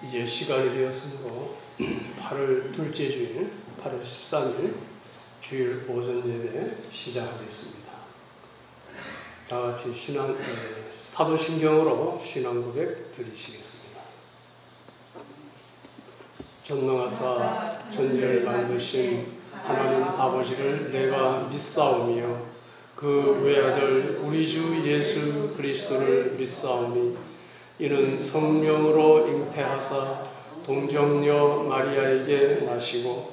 이제 시간이 되었으므로 8월 둘째 주일, 8월 13일 주일 오전 예배 시작하겠습니다. 다 같이 사도신경으로 신앙 고백 드리시겠습니다. 전능하사 전지를 만드신 하나님 아버지를 내가 믿사오며 그 외아들 우리 주 예수 그리스도를 믿사오니 이는 성령으로 잉태하사 동정녀 마리아에게 나시고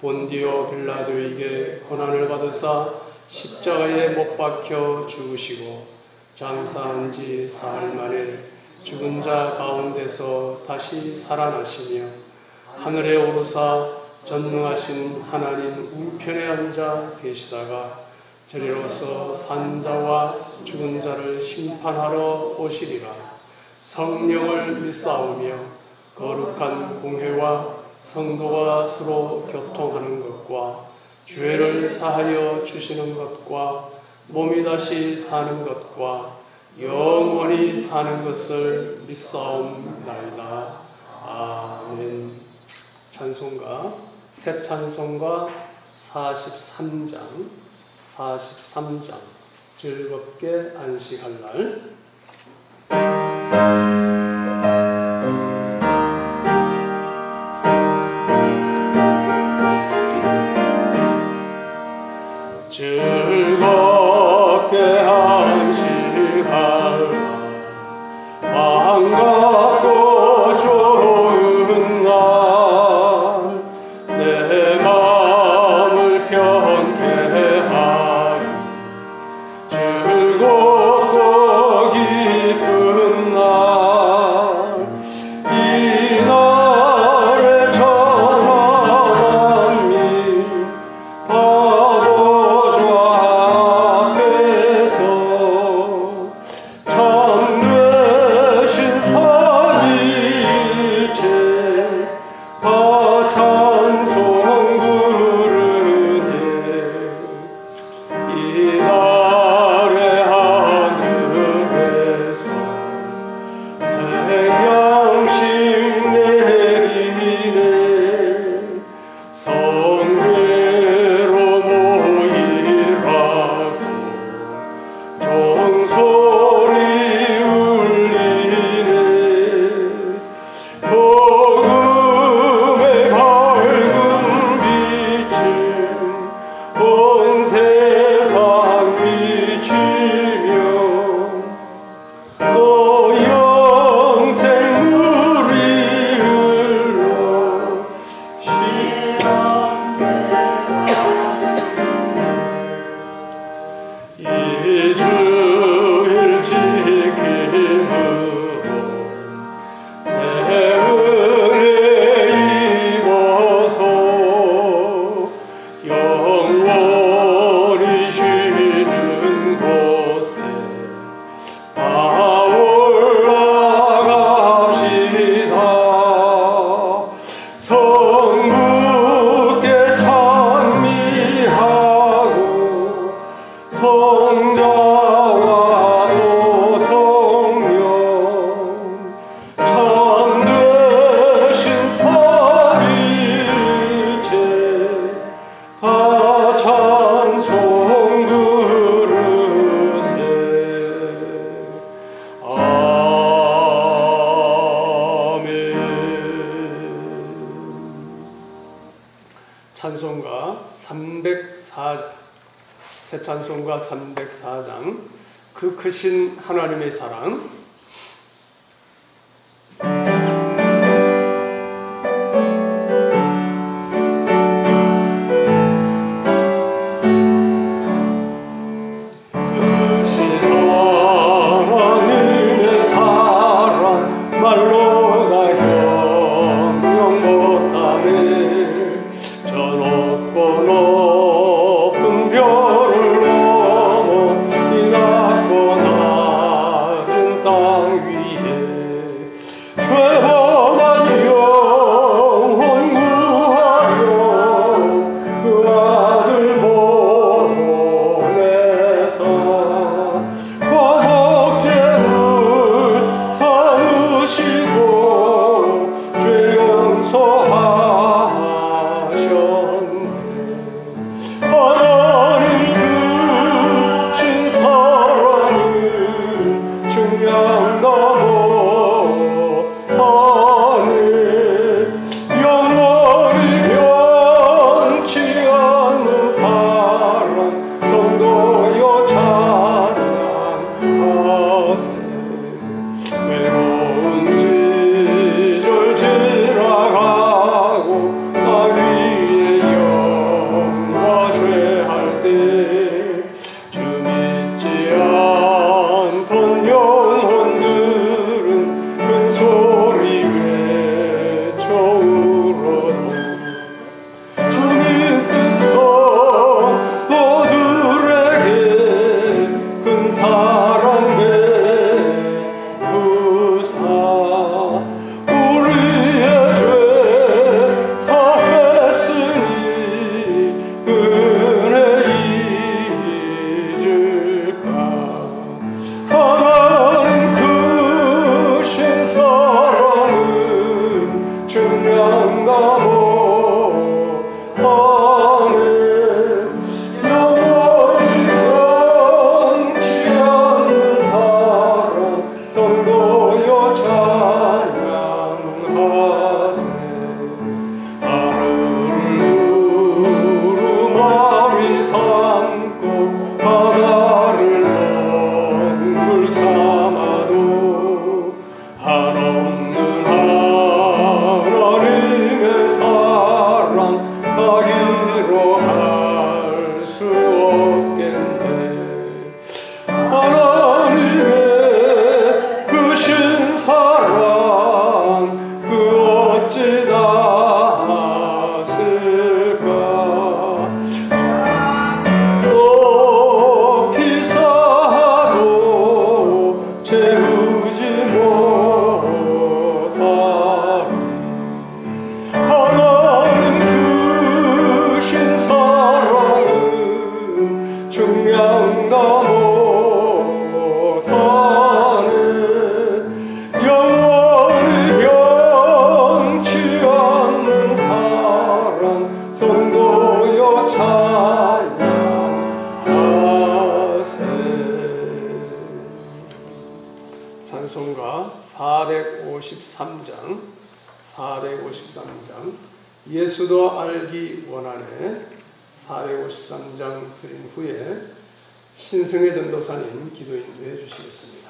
본디오 빌라도에게 고난을 받으사 십자가에 못 박혀 죽으시고 장사한 지 사흘 만에 죽은 자 가운데서 다시 살아나시며 하늘에 오르사 전능하신 하나님 우편에 앉아 계시다가 저리로서 산자와 죽은 자를 심판하러 오시리라. 성령을 믿사오며 거룩한 공회와 성도가 서로 교통하는 것과 죄를 사하여 주시는 것과 몸이 다시 사는 것과 영원히 사는 것을 믿사옵나이다. 아멘. 찬송가 새 찬송가 43장 즐겁게 안식할 날. 즐겁게 안식할 날 반갑고 좋은 날 내 마음을 편케 하리 즐겁고 기쁜 날 이 날에 전함이 새 찬송가 304장 그 크신 하나님의 사랑. 또 사랑 베푸사 우리의 죄 사했으니 은혜 잊을까. 하나님 크신 사랑은 증량가 못하네. 영원히 변치 않는 사랑 성도여 찬양하세. 하늘을 두루마리 삼고 바다를 덩굴 삼아도 한없는 하나님의 사랑 다 이뤄할 수 없겠네. 하나님의 크신 사랑 그 어찌 닿았을까. 높이 쌓아도 채우지 못하리. 하나님 크신 사랑은 증량가 못하네. 영원히 변치 않는 사랑 성도여 찬양하세. 찬송가 453장 예수도 알기 원하네. 453장 드린 후에 신승혜 전도사님 기도 인도해 주시겠습니다.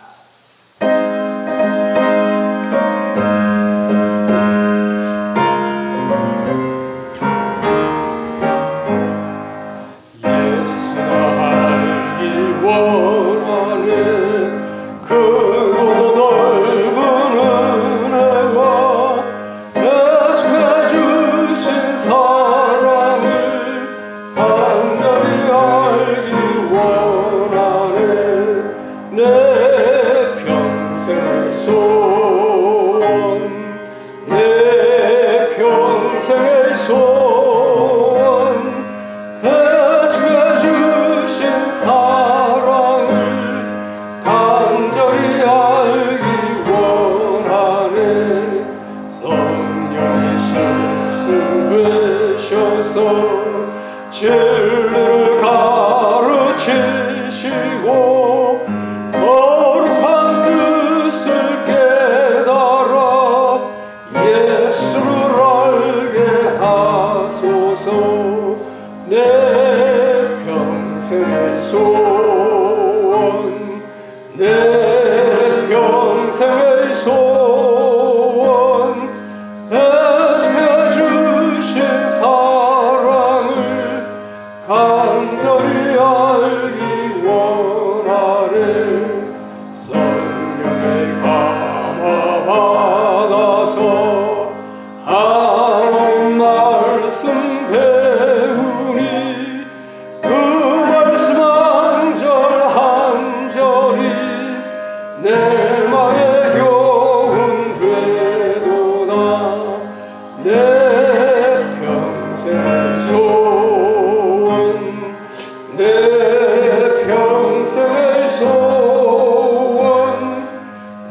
예수도 알기 원하네. 크고도 넓은 은혜와 예수가 주신 사랑을 간절히 알기 원하네. 내 평생의 소원 내 평생의 소원 예수가 주신 사랑을 간절히 알기 원하네. 성령의 말씀 되셔서 진리를 가르치시고 거룩한 뜻을 깨달아 예수를 알게 하소서. 내 평생의 소원 내 평생의 소원 예수가 주신 사랑을 간절히 알기 원하네. 성령의 감화 받아서 하나님 말씀 배우니 그 말씀 한 절 한 절이 내 맘에 교훈 되도다. 내 평생의 소원 내 평생의 소원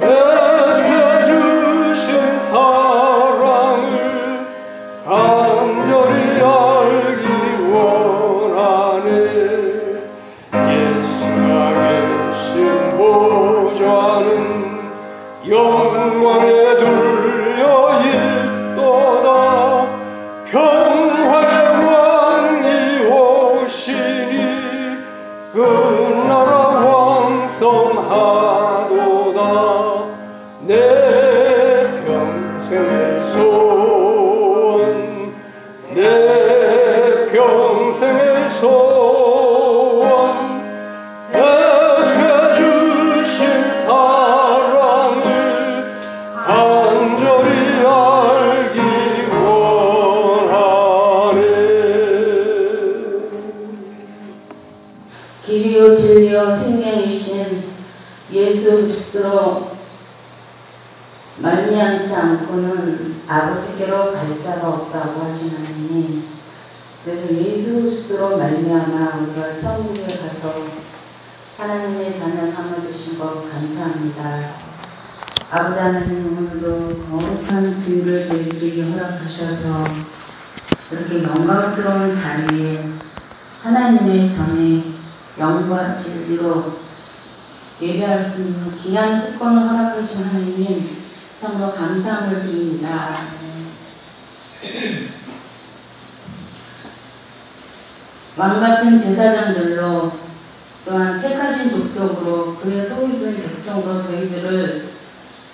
예수가 주신 사랑을 간절히 알기 원하네. 예수가 계신 보좌는 영광에 둘려 있도다. 평화의 왕이 오시니 그 나라 왕성하도다. 내 평생의 소원 내 평생의 소원 예수가 주신 사랑을 간절히 알기 원하네. 길이요 진리요 생명이 계신 예수 그리스도로 말미암지 않고는 아버지께로 갈 자가 없다고 하신 하나님, 그래서 예수 그리스도로 말미암아 우리가 천국에 가서 하나님의 자녀 삼아주신 것 감사합니다. 아버지 하나님, 오늘도 거룩한 주일을 저희들에게 허락하셔서 이렇게 영광스러운 자리에 하나님의 전에 영과 진리로 예배할 수 있는 귀한 특권을 허락하신 하나님, 참으로 감사함을 드립니다. 왕같은 제사장들로 또한 택하신 족속으로 그의 소유된 백성으로 저희들을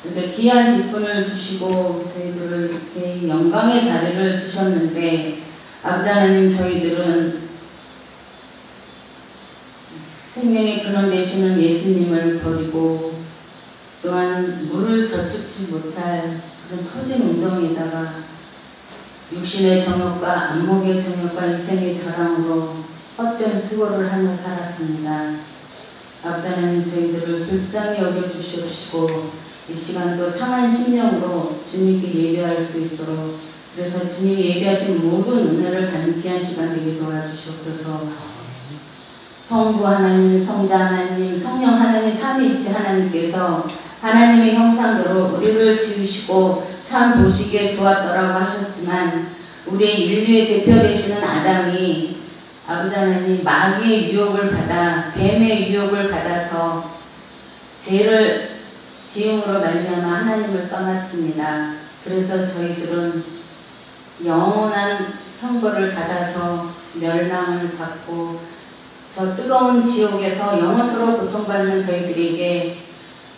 이렇게 귀한 직분을 주시고 저희들을 이렇게 영광의 자리를 주셨는데, 아버지 하나님, 저희들은 생명의 근원 되시는 예수님을 버리고 또한 물을 저축치 못할 그런 터진 웅덩이에다가 육신의 정욕과 안목의 정욕과 인생의 자랑으로 헛된 수고를 하며 살았습니다. 아버지 하나님, 저희들을 불쌍히 여겨주시옵시고 이 시간도 상한 심령으로 주님께 예배할 수 있도록, 그래서 주님이 예배하신 모든 은혜를 받는 귀한 시간 되게 도와주시옵소서. 성부 하나님, 성자 하나님, 성령 하나님, 삼위일체 하나님께서 하나님의 형상대로 우리를 지으시고 참 보시기에 좋았더라고 하셨지만, 우리의 인류의 대표 되시는 아담이 아버지 하나님 마귀의 유혹을 받아, 뱀의 유혹을 받아서 죄를 지음으로 말미암아 하나님을 떠났습니다. 그래서 저희들은 영원한 형벌을 받아서 멸망을 받고 저 뜨거운 지옥에서 영원토록 고통받는 저희들에게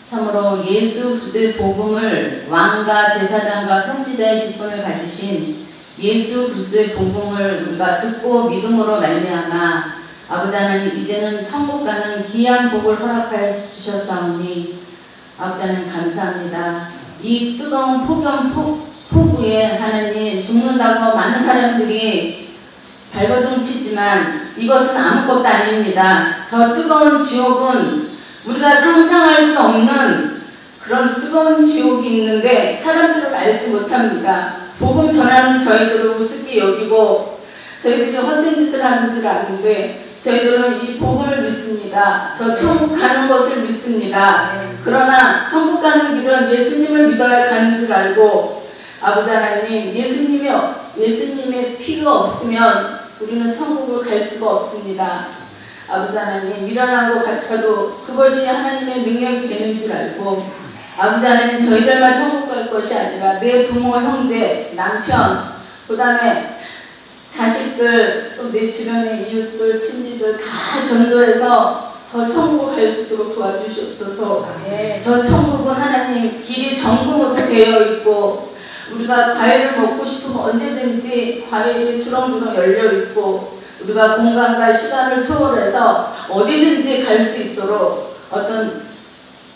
참으로 예수 그리스도의 복음을, 왕과 제사장과 선지자의 직분을 가지신 예수 그리스도의 복음을 우리가 듣고 믿음으로 말미암아 아버지 하나님, 이제는 천국 가는 귀한 복을 허락하여 주셨사오니 아버지 하나님 감사합니다. 이 뜨거운 폭우에 하나님 죽는다고 많은 사람들이 발버둥 치지만 이것은 아무것도 아닙니다. 저 뜨거운 지옥은 우리가 상상할 수 없는 그런 뜨거운 지옥이 있는데 사람들을 알지 못합니다. 복음 전하는 저희들을 우습게 여기고 저희들이 헛된 짓을 하는 줄 아는데, 저희들은 이 복음을 믿습니다. 저 천국 가는 것을 믿습니다. 그러나 천국 가는 길은 예수님을 믿어야 가는 줄 알고, 아버지 하나님, 예수님의 피가 없으면 우리는 천국을 갈 수가 없습니다. 아버지 하나님, 미련한 것 같아도 그것이 하나님의 능력이 되는 줄 알고, 아버지 하나님, 저희들만 천국 갈 것이 아니라 내 부모, 형제, 남편, 그 다음에 자식들, 또 내 주변의 이웃들, 친지들 다 전도해서 저 천국 갈 수 있도록 도와주시옵소서. 저 천국은 하나님 길이 정금으로 되어 있고, 우리가 과일을 먹고 싶으면 언제든지 과일이 주렁주렁 열려 있고, 우리가 공간과 시간을 초월해서 어디든지 갈 수 있도록, 어떤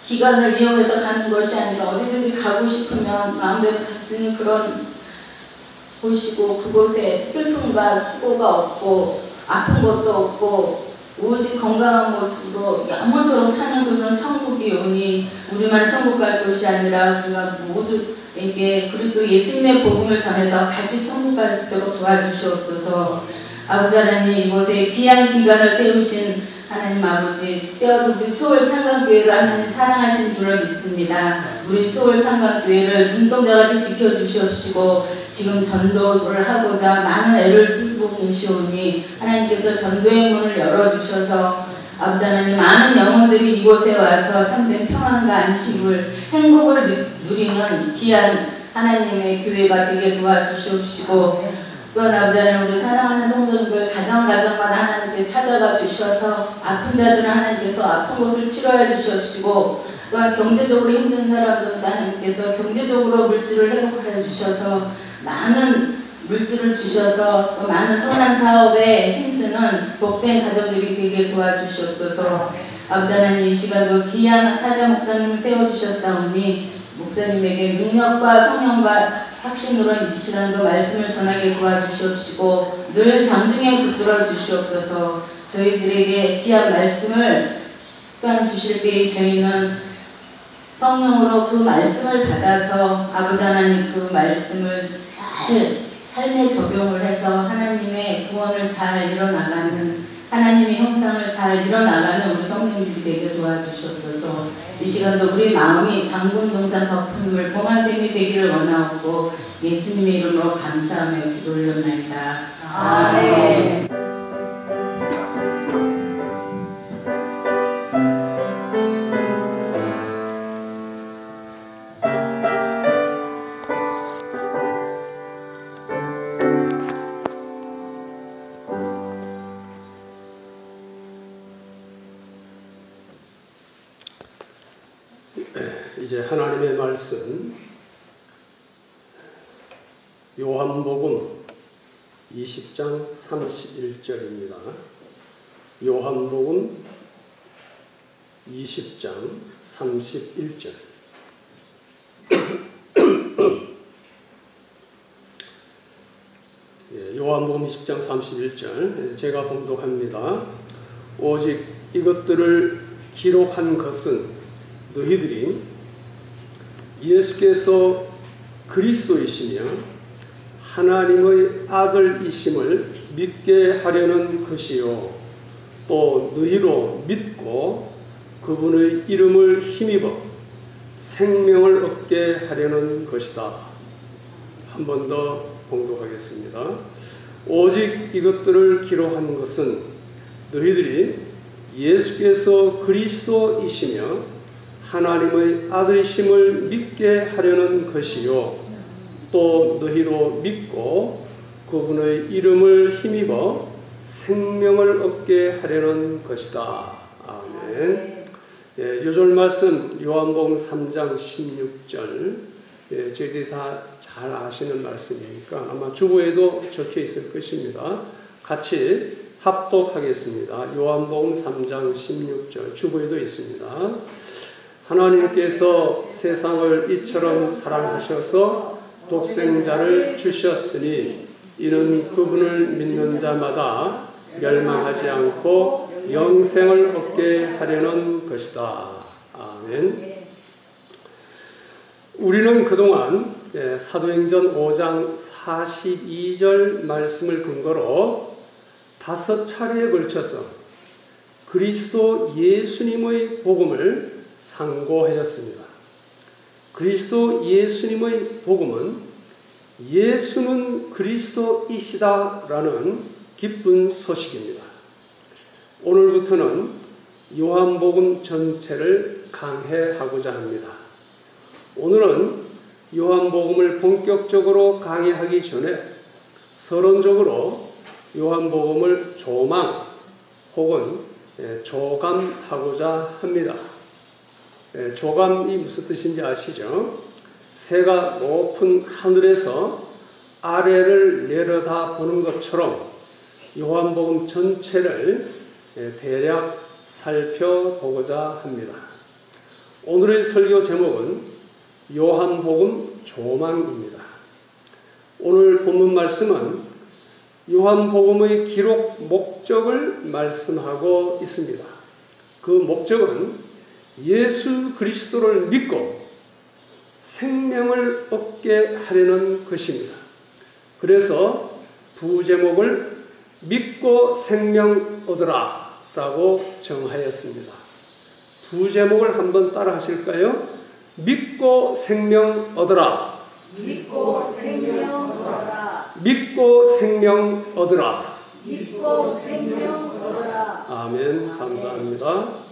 기간을 이용해서 가는 것이 아니라 어디든지 가고 싶으면 마음대로 갈 수 있는 그런 곳이고, 그곳에 슬픔과 수고가 없고 아픈 것도 없고 오직 건강한 모습으로 영원토록 사는 그런 천국이 오니, 우리만 천국 갈 것이 아니라 우리가 모두에게 그리스도 예수님의 복음을 전해서 같이 천국 갈 수 있도록 도와주시옵소서. 아버지 하나님, 이곳에 귀한 기간을 세우신 하나님 아버지, 뼈도 우리 초월 창강교회를 하나님 사랑하신 줄을 믿습니다. 우리 초월 창강교회를 눈동자같이 지켜주시옵시고 지금 전도를 하고자 많은 애를 쓰고 계시오니 하나님께서 전도의 문을 열어주셔서 아버지 하나님, 많은 영혼들이 이곳에 와서 참된 평안과 안식을, 행복을 누리는 귀한 하나님의 교회가 되게 도와주시옵시고, 또한 아버지 하나님, 우리 사랑하는 성도님들 가정마다 하나님께 찾아가 주셔서 아픈 자들은 하나님께서 아픈 것을 치료해 주시옵시고, 또한 경제적으로 힘든 사람들은 하나님께서 경제적으로 물질을 회복하여 주셔서 많은 물질을 주셔서 또 많은 선한 사업에 힘쓰는 복된 가정들이 되게 도와주시옵소서. 아버지 하나님, 이 시간도 귀한 사자 목사님을 세워주셨사오니 목사님에게 능력과 성령과 확신으로 이 시간도 말씀을 전하게 도와주시옵시고 늘 장중에 붙들어 주시옵소서. 저희들에게 귀한 말씀을 또한 주실 때에 저희는 성령으로 그 말씀을 받아서 아버지 하나님 그 말씀을 잘 삶에 적용을 해서 하나님의 구원을 잘 이뤄나가는, 하나님의 형상을 잘 이뤄나가는 우리 성령님들이 되게 도와주시옵소서. 이 시간도 우리 마음이 장군동산 덮은물 봉안샘이 되기를 원하옵고 예수님의 이름으로 감사하며 기도 올려나이다. 아멘. 이제 하나님의 말씀 요한복음 20장 31절입니다. 요한복음 20장 31절. 요한복음 20장 31절 제가 봉독합니다. 오직 이것들을 기록한 것은 너희들이 예수께서 그리스도이시며 하나님의 아들이심을 믿게 하려는 것이요 또 너희로 믿고 그분의 이름을 힘입어 생명을 얻게 하려는 것이다. 한 번 더 봉독하겠습니다. 오직 이것들을 기록한 것은 너희들이 예수께서 그리스도이시며 하나님의 아들이심을 믿게 하려는 것이요 또 너희로 믿고 그분의 이름을 힘입어 생명을 얻게 하려는 것이다. 아멘. 요절 말씀 요한복음 3장 16절. 저희들이 다 잘 아시는 말씀이니까 아마 주보에도 적혀 있을 것입니다. 같이 합독하겠습니다. 요한복음 3장 16절 주보에도 있습니다. 하나님께서 세상을 이처럼 사랑하셔서 독생자를 주셨으니 이는 그분을 믿는 자마다 멸망하지 않고 영생을 얻게 하려는 것이다. 아멘. 우리는 그동안 사도행전 5장 42절 말씀을 근거로 5차례에 걸쳐서 그리스도 예수님의 복음을 상고하였습니다. 그리스도 예수님의 복음은 예수는 그리스도이시다라는 기쁜 소식입니다. 오늘부터는 요한복음 전체를 강해하고자 합니다. 오늘은 요한복음을 본격적으로 강의하기 전에 서론적으로 요한복음을 조망 혹은 조감하고자 합니다. 조감이 무슨 뜻인지 아시죠? 새가 높은 하늘에서 아래를 내려다 보는 것처럼 요한복음 전체를 대략 살펴보고자 합니다. 오늘의 설교 제목은 요한복음 조망입니다. 오늘 본문 말씀은 요한복음의 기록 목적을 말씀하고 있습니다. 그 목적은 예수 그리스도를 믿고 생명을 얻게 하려는 것입니다. 그래서 부제목을 믿고 생명 얻으라 라고 정하였습니다. 부제목을 한번 따라 하실까요? 믿고 생명 얻으라. 믿고 생명 얻으라. 믿고 생명 얻으라. 믿고 생명 얻으라. 아멘. 감사합니다.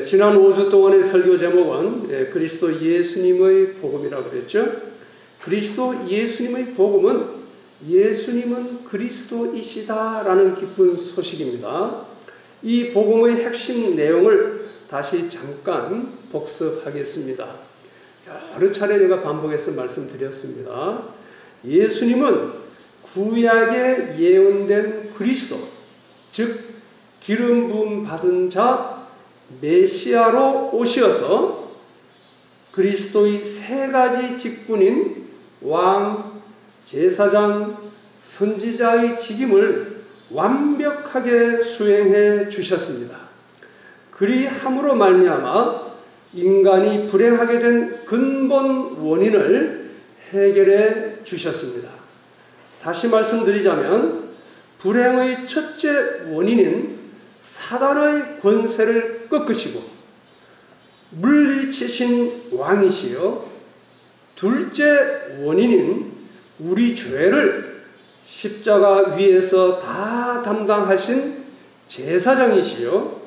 지난 5주 동안의 설교 제목은 그리스도 예수님의 복음이라고 그랬죠. 그리스도 예수님의 복음은 예수님은 그리스도이시다라는 기쁜 소식입니다. 이 복음의 핵심 내용을 다시 잠깐 복습하겠습니다. 여러 차례 제가 반복해서 말씀드렸습니다. 예수님은 구약에 예언된 그리스도, 즉 기름 부음 받은 자 메시아로 오셔서 그리스도의 세 가지 직분인 왕, 제사장, 선지자의 직임을 완벽하게 수행해 주셨습니다. 그리함으로 말미암아 인간이 불행하게 된 근본 원인을 해결해 주셨습니다. 다시 말씀드리자면 불행의 첫째 원인인 사단의 권세를 꺾으시고 물리치신 왕이시요, 둘째 원인인 우리 죄를 십자가 위에서 다 담당하신 제사장이시요,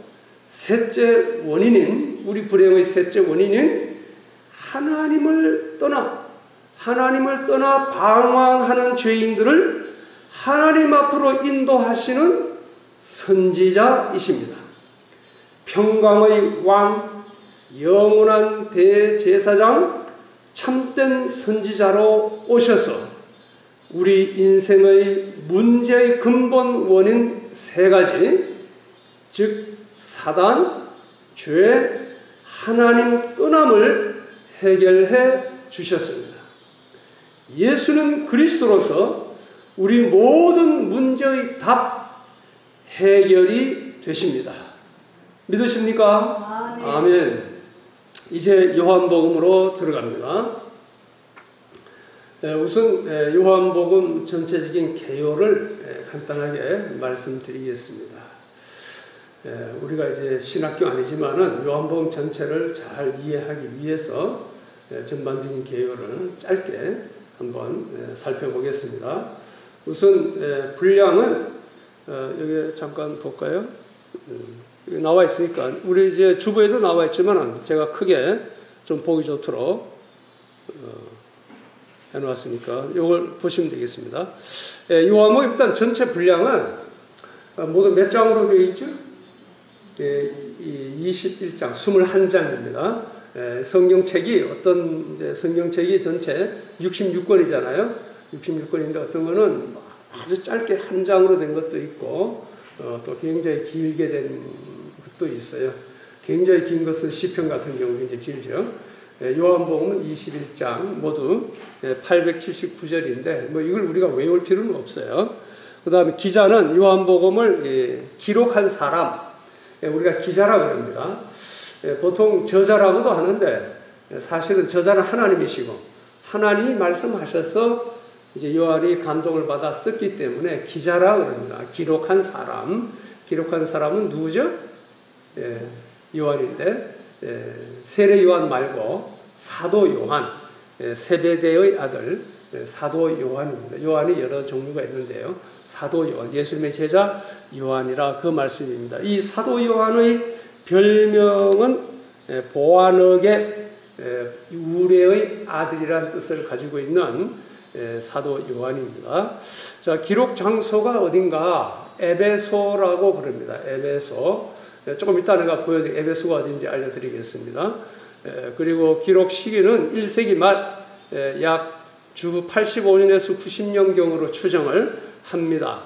셋째 원인인, 우리 불행의 셋째 원인인 하나님을 떠나 방황하는 죄인들을 하나님 앞으로 인도하시는 선지자이십니다. 평강의 왕, 영원한 대제사장, 참된 선지자로 오셔서 우리 인생의 문제의 근본 원인 세 가지, 즉 사단, 죄, 하나님 떠남을 해결해 주셨습니다. 예수는 그리스도로서 우리 모든 문제의 답, 해결이 되십니다. 믿으십니까? 아멘. 이제 요한복음으로 들어갑니다. 우선 요한복음 전체적인 개요를 간단하게 말씀드리겠습니다. 우리가 이제 신학교 아니지만은 요한복음 전체를 잘 이해하기 위해서 전반적인 개요를 짧게 한번 살펴보겠습니다. 우선 분량은 여기 잠깐 볼까요? 여기 나와 있으니까 우리 이제 주부에도 나와 있지만은 제가 크게 좀 보기 좋도록 해놓았으니까 이걸 보시면 되겠습니다. 요한복음 일단 전체 분량은 모두 몇 장으로 되어 있죠? 21장, 21장입니다. 성경책이 어떤 이제 성경책이 전체 66권이잖아요. 66권인데 어떤 거는 아주 짧게 한 장으로 된 것도 있고 또 굉장히 길게 된 것도 있어요. 굉장히 긴 것은 시편 같은 경우 굉장히 길죠. 요한복음은 21장 모두 879절인데 뭐 이걸 우리가 외울 필요는 없어요. 그 다음에 기자는 요한복음을 기록한 사람, 우리가 기자라고 합니다. 보통 저자라고도 하는데 사실은 저자는 하나님이시고 하나님이 말씀하셔서 이제 요한이 감동을 받아 썼기 때문에 기자라고 합니다. 기록한 사람은 누구죠? 요한인데 세례 요한 말고 사도 요한, 세베대의 아들 사도 요한입니다. 요한이 여러 종류가 있는데요. 사도 요한, 예수님의 제자 요한이라 그 말씀입니다. 이 사도 요한의 별명은 보아너게 우레의 아들이라는 뜻을 가지고 있는 사도 요한입니다. 자, 기록 장소가 어딘가 에베소라고 부릅니다. 에베소. 조금 이따 내가 보여드릴 에베소가 어딘지 알려드리겠습니다. 그리고 기록 시기는 1세기 말 약 주 85년에서 90년경으로 추정을 합니다.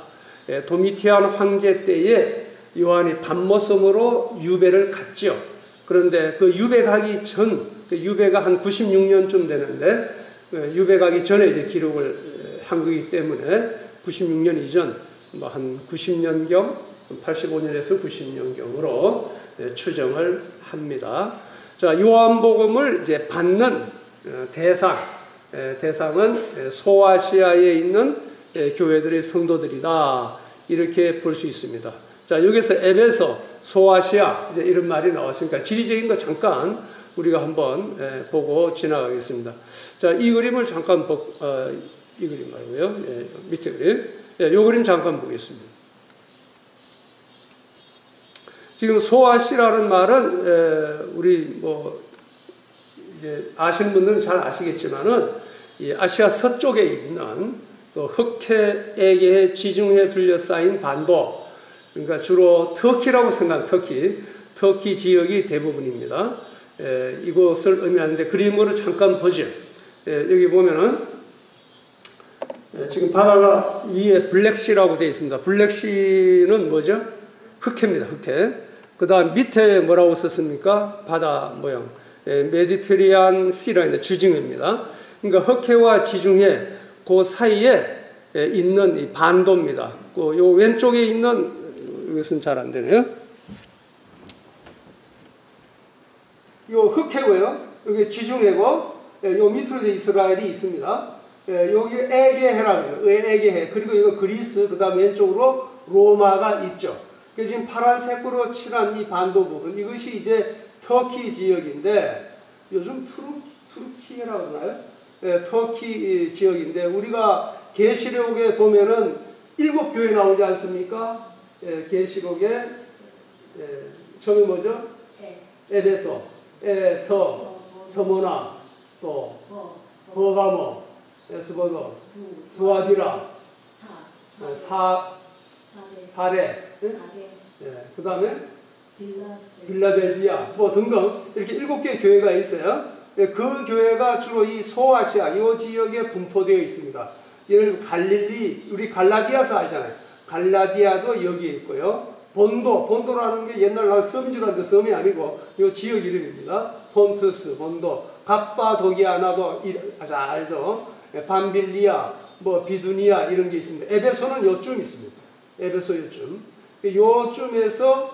도미티안 황제 때에 요한이 밤모섬으로 유배를 갔죠. 그런데 그 유배 가기 전, 유배가 한 96년쯤 되는데 유배 가기 전에 이제 기록을 한 거기 때문에 96년 이전, 뭐 한 90년경, 85년에서 90년경으로 추정을 합니다. 자, 요한복음을 이제 받는 대상은 소아시아에 있는 교회들의 성도들이다. 이렇게 볼 수 있습니다. 자, 여기서 에베소, 소아시아, 이제 이런 말이 나왔으니까 지리적인 거 잠깐 우리가 한번 보고 지나가겠습니다. 자, 이 그림을 잠깐 이 그림 말고요. 밑에 그림. 이 그림 잠깐 보겠습니다. 지금 소아시라는 말은 우리 뭐 이제 아시는 분들은 잘 아시겠지만은 이 아시아 서쪽에 있는 또 흑해 지중해 둘러싸인 반도, 그러니까 주로 터키라고 터키 지역이 대부분입니다. 이곳을 의미하는데 그림으로 잠깐 보죠. 여기 보면은 지금 바다가 위에 블랙시라고 되어 있습니다. 블랙시는 뭐죠? 흑해입니다. 흑해. 그 다음 밑에 뭐라고 썼습니까? 바다 모양. 메디테리안 시라는 주징어입니다. 그러니까 흑해와 지중해 그 사이에 있는 이 반도입니다. 요 왼쪽에 있는 이것은 잘 안 되네요. 요 흑해고요. 여기 지중해고, 요 밑으로 이제 이스라엘이 있습니다. 여기 에게해라고 해요. 에게해. 그리고 이거 그리스, 그 다음 왼쪽으로 로마가 있죠. 지금 파란색으로 칠한 이 반도 부분, 이것이 이제 터키 지역인데, 요즘 투르키라고 그러나요? 터키 지역인데, 우리가 계시록에 보면은 7교회 나오지 않습니까? 계시록에 처음에 뭐죠? 에베소, 에서, 서모나, 또 버가모, 에스보도, 두아디라, 사레, 그 다음에 빌라델비아 뭐 등등 이렇게 7개의 교회가 있어요. 그 교회가 주로 이 소아시아 이 지역에 분포되어 있습니다. 예를 들어 갈릴리, 우리 갈라디아서 알잖아요. 갈라디아도 여기에 있고요. 본도라는 게 옛날 섬인 줄 알았는데 섬이 아니고 이 지역 이름입니다. 폰투스, 본도, 갑바도기아나도 아주 알죠. 밤빌리아, 뭐 비두니아 이런 게 있습니다. 에베소는 요쯤 있습니다. 에베소 요쯤. 요쯤에서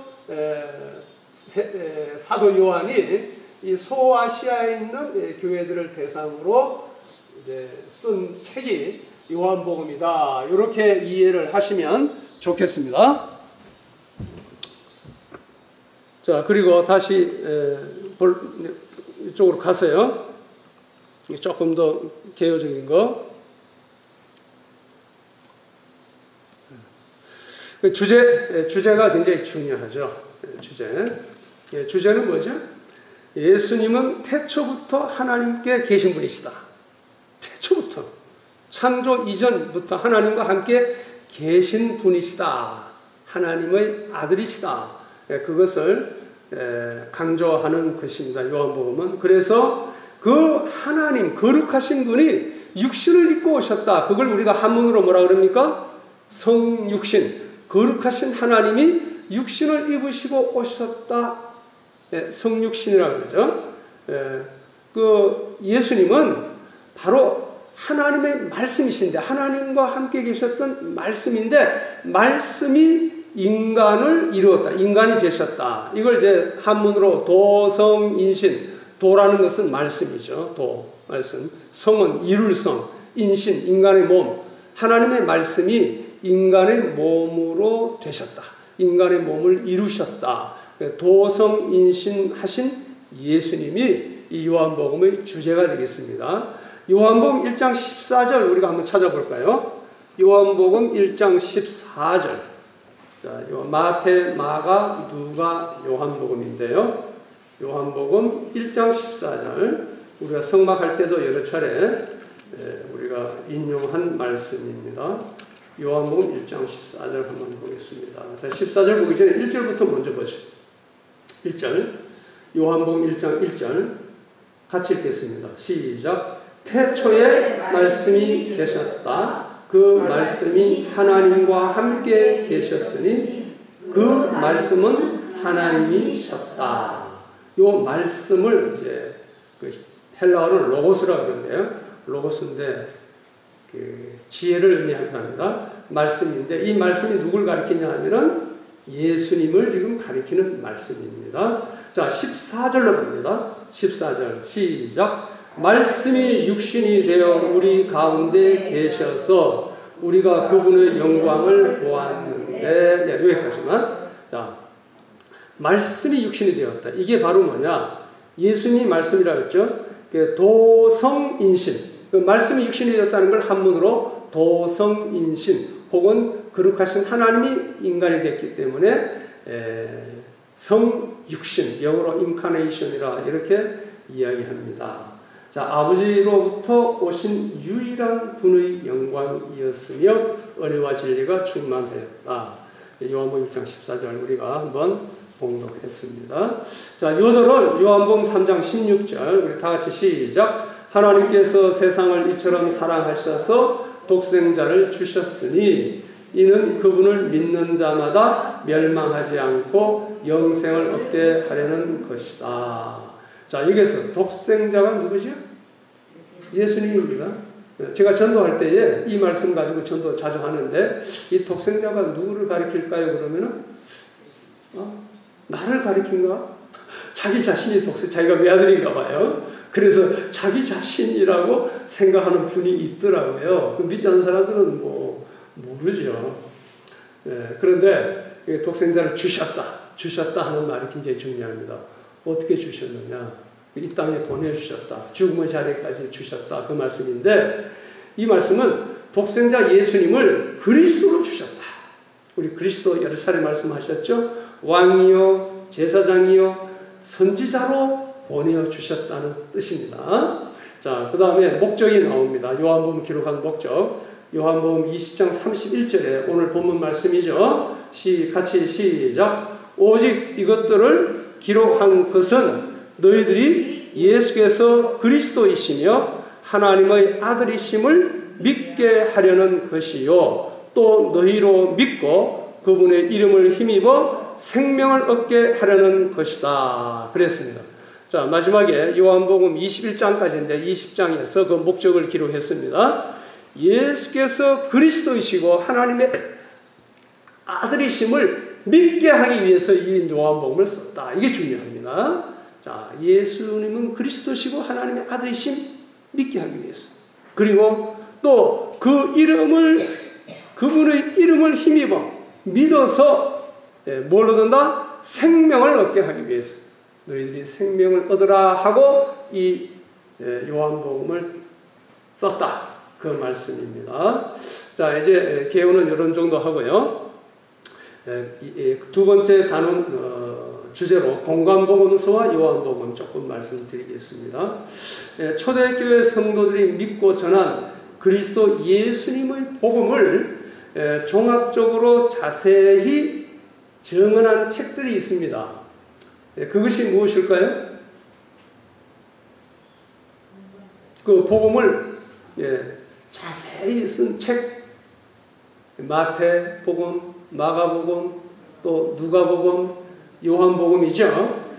사도 요한이 이 소아시아에 있는 교회들을 대상으로 이제 쓴 책이 요한복음이다. 이렇게 이해를 하시면 좋겠습니다. 자, 그리고 다시 이쪽으로 가서요. 조금 더 개요적인 거. 주제가 굉장히 중요하죠. 주제는 뭐죠? 예수님은 태초부터 하나님께 계신 분이시다. 태초부터. 창조 이전부터 하나님과 함께 계신 분이시다. 하나님의 아들이시다. 그것을 강조하는 것입니다. 요한복음은. 그래서 그 하나님, 거룩하신 분이 육신을 입고 오셨다. 그걸 우리가 한문으로 뭐라 그럽니까? 성육신. 거룩하신 하나님이 육신을 입으시고 오셨다. 성육신이라고 그러죠. 그 예수님은 바로 하나님의 말씀이신데, 하나님과 함께 계셨던 말씀인데, 말씀이 인간을 이루었다. 인간이 되셨다. 이걸 이제 한문으로 도성인신. 도라는 것은 말씀이죠. 말씀. 성은 이룰 성. 인신, 인간의 몸. 하나님의 말씀이 인간의 몸으로 되셨다. 인간의 몸을 이루셨다. 도성인신하신 예수님이 이 요한복음의 주제가 되겠습니다. 요한복음 1장 14절 우리가 한번 찾아볼까요? 요한복음 1장 14절. 자, 마태, 마가, 누가, 요한복음인데요. 요한복음 1장 14절. 우리가 성막할 때도 여러 차례 우리가 인용한 말씀입니다. 요한복음 1장 14절 한번 보겠습니다. 자, 14절 보기 전에 1절부터 먼저 보죠. 1절. 요한복음 1장 1절. 같이 읽겠습니다. 시작. 태초에 말씀이 계셨다. 그 말씀이 하나님과 함께 계셨으니 그 말씀은 하나님이셨다. 요 말씀을 이제 그 헬라어로 로고스라고 그러는데요. 로고스인데 그 지혜를 의미하기도 합니다. 말씀인데 이 말씀이 누굴 가리키냐 하면은 예수님을 지금 가리키는 말씀입니다. 자, 14절로 갑니다. 14절 시작. 말씀이 육신이 되어 우리 가운데 계셔서 우리가 그분의 영광을 보았는데, 여기까지만. 자, 말씀이 육신이 되었다. 이게 바로 뭐냐? 예수님이 말씀이라고 했죠. 도성인신. 그 말씀이 육신이 되었다는 걸 한문으로 도성인신 혹은 거룩하신 하나님이 인간이 됐기 때문에 성육신, 영어로 incarnation이라 이렇게 이야기합니다. 자, 아버지로부터 오신 유일한 분의 영광이었으며 은혜와 진리가 충만하였다. 요한복음 1장 14절 우리가 한번 봉독했습니다. 자, 요절은 요한복음 3장 16절 우리 다 같이 시작. 하나님께서 세상을 이처럼 사랑하셔서 독생자를 주셨으니 이는 그분을 믿는 자마다 멸망하지 않고 영생을 얻게 하려는 것이다. 자, 여기서 독생자가 누구죠? 예수님입니다. 제가 전도할 때에 이 말씀 가지고 전도 자주 하는데 이 독생자가 누구를 가리킬까요? 그러면은 나를 가리킨가? 자기 자신이 자기가 외아들인가 봐요. 그래서 자기 자신이라고 생각하는 분이 있더라고요. 믿지 않는 사람들은 뭐 모르죠. 그런데 독생자를 주셨다 하는 말이 굉장히 중요합니다. 어떻게 주셨느냐? 이 땅에 보내주셨다. 죽음의 자리까지 주셨다. 그 말씀인데, 이 말씀은 독생자 예수님을 그리스도로 주셨다. 우리 그리스도 예루살렘 말씀하셨죠? 왕이요 제사장이요 선지자로 보내주셨다는 뜻입니다. 자, 그 다음에 목적이 나옵니다. 요한복음 기록한 목적. 요한복음 20장 31절에 오늘 본문 말씀이죠. 같이 시작. 오직 이것들을 기록한 것은 너희들이 예수께서 그리스도이시며 하나님의 아들이심을 믿게 하려는 것이요 또 너희로 믿고 그분의 이름을 힘입어 생명을 얻게 하려는 것이다. 그랬습니다. 자, 마지막에 요한복음 21장까지인데 20장에서 그 목적을 기록했습니다. 예수께서 그리스도이시고 하나님의 아들이심을 믿게 하기 위해서 이 요한복음을 썼다. 이게 중요합니다. 자, 예수님은 그리스도시고 하나님의 아들이심 믿게 하기 위해서. 그리고 또 그분의 이름을 힘입어 믿어서 뭘 얻는다? 생명을 얻게 하기 위해서. 너희들이 생명을 얻으라 하고 이 요한복음을 썼다. 그 말씀입니다. 자, 이제 개요는 이런 정도 하고요. 두 번째 다룬 주제로 공관복음서와 요한복음 조금 말씀드리겠습니다. 초대교회 성도들이 믿고 전한 그리스도 예수님의 복음을 종합적으로 자세히 정언한 책들이 있습니다. 그것이 무엇일까요? 그 복음을 자세히 쓴 책, 마태복음, 마가복음, 또 누가복음, 요한복음이죠.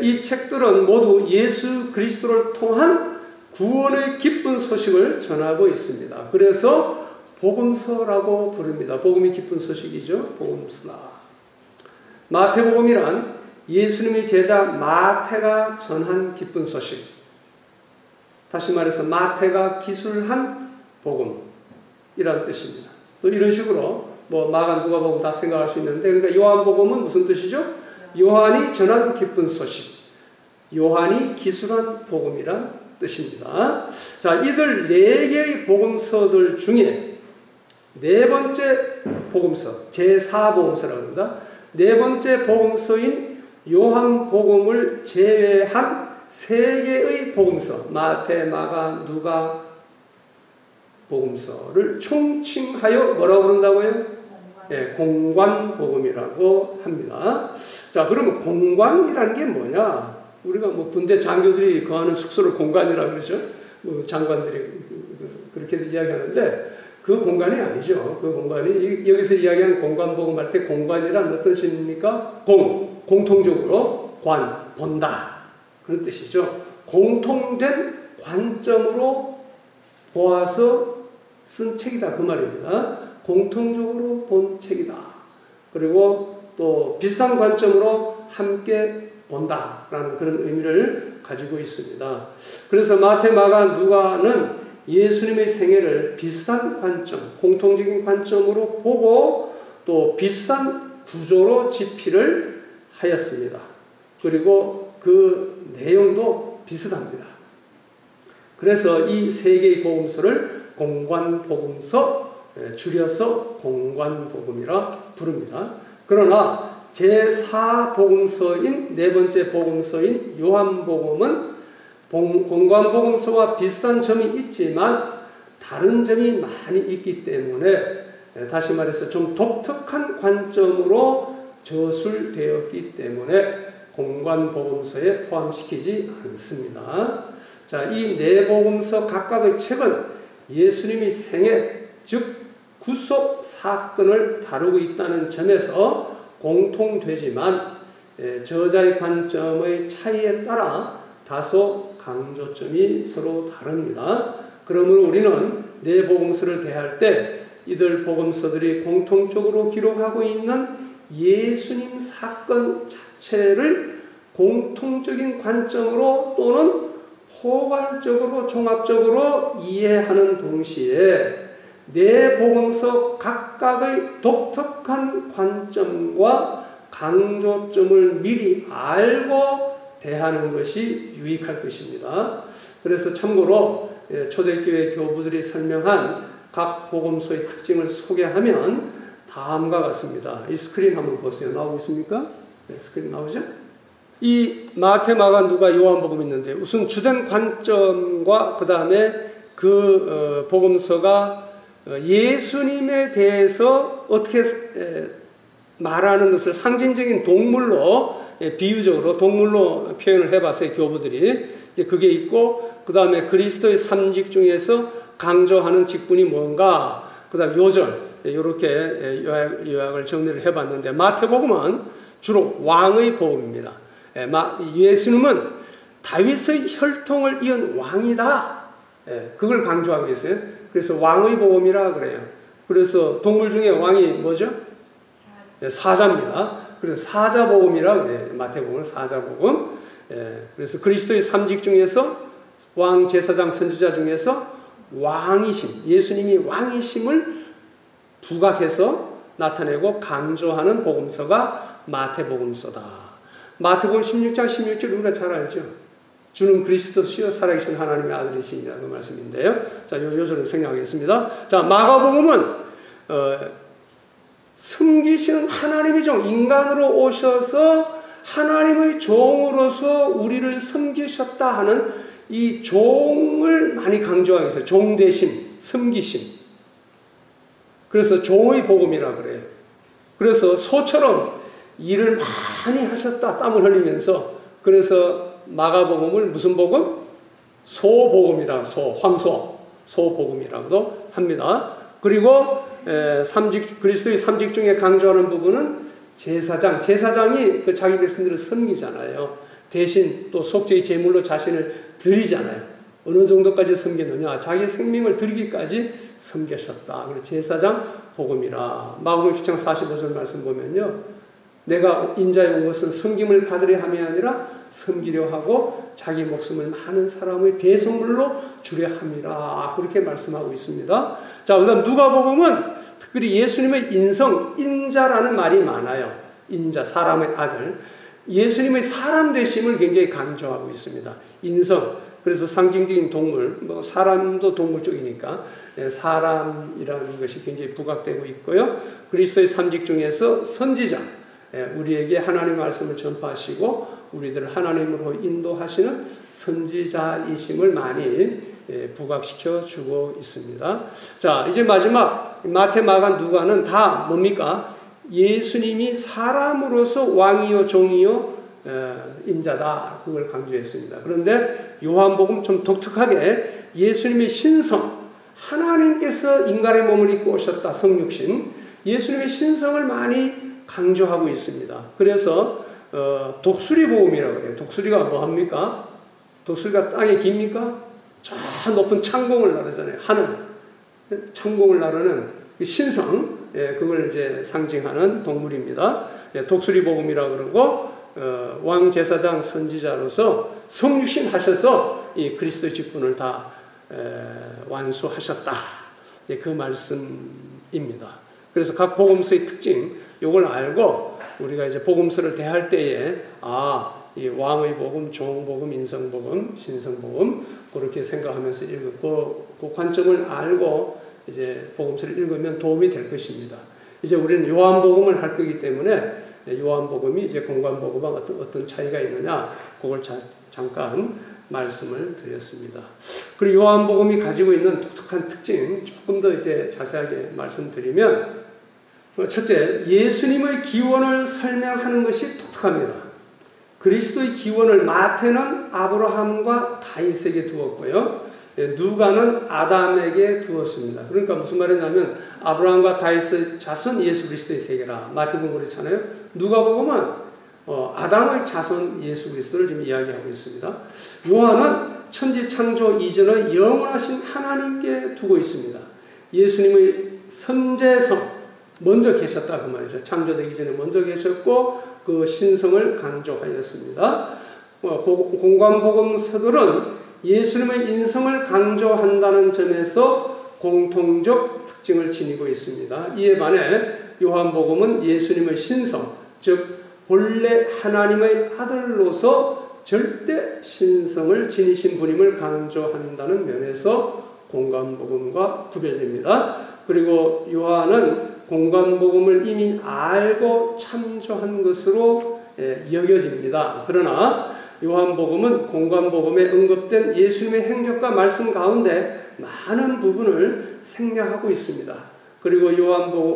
이 책들은 모두 예수 그리스도를 통한 구원의 기쁜 소식을 전하고 있습니다. 그래서 복음서라고 부릅니다. 복음이 기쁜 소식이죠. 복음서다. 마태복음이란 예수님의 제자 마태가 전한 기쁜 소식. 다시 말해서 마태가 기술한 복음이라는 뜻입니다. 또 이런 식으로 마가 누가복음 다 생각할 수 있는데, 그러니까 요한복음은 무슨 뜻이죠? 요한이 전한 기쁜 소식. 요한이 기술한 복음이란 뜻입니다. 자, 이들 4개의 복음서들 중에 네 번째 복음서, 제4복음서라고 합니다. 네 번째 복음서인 요한복음을 제외한 3개의 복음서, 마태, 마가, 누가 복음서를 총칭하여 뭐라고 부른다고요? 공관복음이라고 합니다. 자, 그러면 공관이라는 게 뭐냐? 우리가 군대 장교들이 거하는 숙소를 공관이라고 그러죠. 장관들이 그렇게 이야기하는데 그 공간이 아니죠. 그 공간이 여기서 이야기하는 공관복음 할 때 공관이란 어떤 뜻입니까? 공통적으로 본다. 그런 뜻이죠. 공통된 관점으로 보아서 쓴 책이다. 그 말입니다. 공통적으로 본 책이다. 그리고 또 비슷한 관점으로 함께 본다라는 그런 의미를 가지고 있습니다. 그래서 마태, 마가, 누가는 예수님의 생애를 비슷한 관점, 공통적인 관점으로 보고 또 비슷한 구조로 집필을 하였습니다. 그리고 그 내용도 비슷합니다. 그래서 이 3개의 복음서를 공관복음서, 줄여서 공관복음이라 부릅니다. 그러나 제4복음서인 네 번째 복음서인 요한복음은 공관복음서와 비슷한 점이 있지만 다른 점이 많이 있기 때문에 다시 말해서 좀 독특한 관점으로 저술되었기 때문에 공관복음서에 포함시키지 않습니다. 자, 이 네 복음서 각각의 책은 예수님의 생애, 즉 구속 사건을 다루고 있다는 점에서 공통되지만 저자의 관점의 차이에 따라 다소 강조점이 서로 다릅니다. 그러므로 우리는 네 복음서를 대할 때 이들 복음서들이 공통적으로 기록하고 있는 예수님 사건 자체를 공통적인 관점으로 또는 포괄적으로 종합적으로 이해하는 동시에 네 복음서 각각의 독특한 관점과 강조점을 미리 알고 대하는 것이 유익할 것입니다. 그래서 참고로 초대교회 교부들이 설명한 각 복음서의 특징을 소개하면 다음과 같습니다. 이 스크린 한번 보세요. 나오고 있습니까? 네, 스크린 나오죠? 이 마태, 마가, 누가, 요한복음 있는데 우선 주된 관점과 그 다음에 그 복음서가 예수님에 대해서 어떻게 말하는 것을 상징적인 동물로 비유적으로 동물로 표현을 해봤어요. 교부들이. 이제 그게 있고 그 다음에 그리스도의 삼직 중에서 강조하는 직분이 뭔가 그 다음 요절 이렇게 요약을 정리를 해봤는데 마태복음은 주로 왕의 복음입니다. 예수님은 다윗의 혈통을 이은 왕이다. 그걸 강조하고 있어요. 그래서 왕의 복음이라 그래요. 그래서 동물 중에 왕이 뭐죠? 사자입니다. 그래서 사자복음이라 그래요. 마태복음은 사자복음. 그래서 그리스도의 삼직 중에서 왕, 제사장, 선지자 중에서 왕이심, 예수님이 왕이심을 부각해서 나타내고 강조하는 복음서가 마태복음서다. 마태복음 16장 16절 우리가 잘 알죠. 주는 그리스도시요 살아계신 하나님의 아들이시니라 그 말씀인데요. 자, 요절은 생략하겠습니다. 자, 마가복음은 섬기시는 하나님의 종, 인간으로 오셔서 하나님의 종으로서 우리를 섬기셨다 하는 이 종을 많이 강조하고 있어요. 종되심, 섬기심. 그래서 종의 복음이라 그래요. 그래서 소처럼 일을 많이 하셨다, 땀을 흘리면서. 그래서 마가복음을 무슨 복음? 소복음이라, 황소, 소복음이라고도 합니다. 그리고 그리스도의 삼직 중에 강조하는 부분은 제사장이 그 자기 백성들을 섬기잖아요. 대신 또 속죄의 제물로 자신을 드리잖아요. 어느 정도까지 섬기느냐? 자기 생명을 드리기까지 섬기셨다. 그래서 제사장 복음이라. 마가복음 10장 45절 말씀 보면요. 내가 인자에 온 것은 섬김을 받으려 함이 아니라 섬기려 하고 자기 목숨을 많은 사람의 대성물로 주려 함이라. 그렇게 말씀하고 있습니다. 자, 그 다음 누가복음은 특별히 예수님의 인자라는 말이 많아요. 인자, 사람의 아들. 예수님의 사람 되심을 굉장히 강조하고 있습니다. 인성. 그래서 상징적인 동물, 사람도 동물 쪽이니까 사람이라는 것이 굉장히 부각되고 있고요. 그리스도의 삼직 중에서 선지자, 우리에게 하나님의 말씀을 전파하시고 우리들을 하나님으로 인도하시는 선지자이심을 많이 부각시켜 주고 있습니다. 자, 이제 마지막 마태, 마가, 누가는 다 뭡니까? 예수님이 사람으로서 왕이요 종이요 인자다. 그걸 강조했습니다. 그런데 요한복음 좀 독특하게 예수님의 신성, 하나님께서 인간의 몸을 입고 오셨다. 성육신. 예수님의 신성을 많이 강조하고 있습니다. 그래서 독수리 복음이라고 그래요. 독수리가 뭐 합니까? 독수리가 땅에 깁니까? 저 높은 창공을 나르잖아요. 하늘. 창공을 나르는 신성, 그걸 이제 상징하는 동물입니다. 독수리 복음이라고 그러고 왕, 제사장, 선지자로서 성육신 하셔서 이 그리스도의 직분을 다 완수하셨다. 그 말씀입니다. 그래서 각 복음서의 특징, 이걸 알고 우리가 이제 복음서를 대할 때에 이 왕의 복음, 종복음, 인성복음, 신성복음 그렇게 생각하면서 읽고 그 관점을 알고 이제 복음서를 읽으면 도움이 될 것입니다. 이제 우리는 요한복음을 할 거기 때문에 요한복음이 이제 공관복음과 어떤 차이가 있느냐 그걸 잠깐 말씀을 드렸습니다. 그리고 요한복음이 가지고 있는 독특한 특징 조금 더 이제 자세하게 말씀드리면 첫째, 예수님의 기원을 설명하는 것이 독특합니다. 그리스도의 기원을 마태는 아브라함과 다윗에게 두었고요. 누가는 아담에게 두었습니다. 그러니까 무슨 말이냐면 아브라함과 다윗의 자손 예수 그리스도의 세계라. 마태복음 그렇잖아요. 누가복음은 아담의 자손 예수 그리스도를 지금 이야기하고 있습니다. 요한은 천지 창조 이전의 영원하신 하나님께 두고 있습니다. 예수님의 선제성, 먼저 계셨다 그 말이죠. 창조되기 전에 먼저 계셨고 그 신성을 강조하였습니다. 공관복음서들은 예수님의 인성을 강조한다는 점에서 공통적 특징을 지니고 있습니다. 이에 반해 요한복음은 예수님의 신성, 즉 본래 하나님의 아들로서 절대 신성을 지니신 분임을 강조한다는 면에서 공관복음과 구별됩니다. 그리고 요한은 공관복음을 이미 알고 참조한 것으로 여겨집니다. 그러나 요한복음은 공관복음에 언급된 예수님의 행적과 말씀 가운데 많은 부분을 생략하고 있습니다. 그리고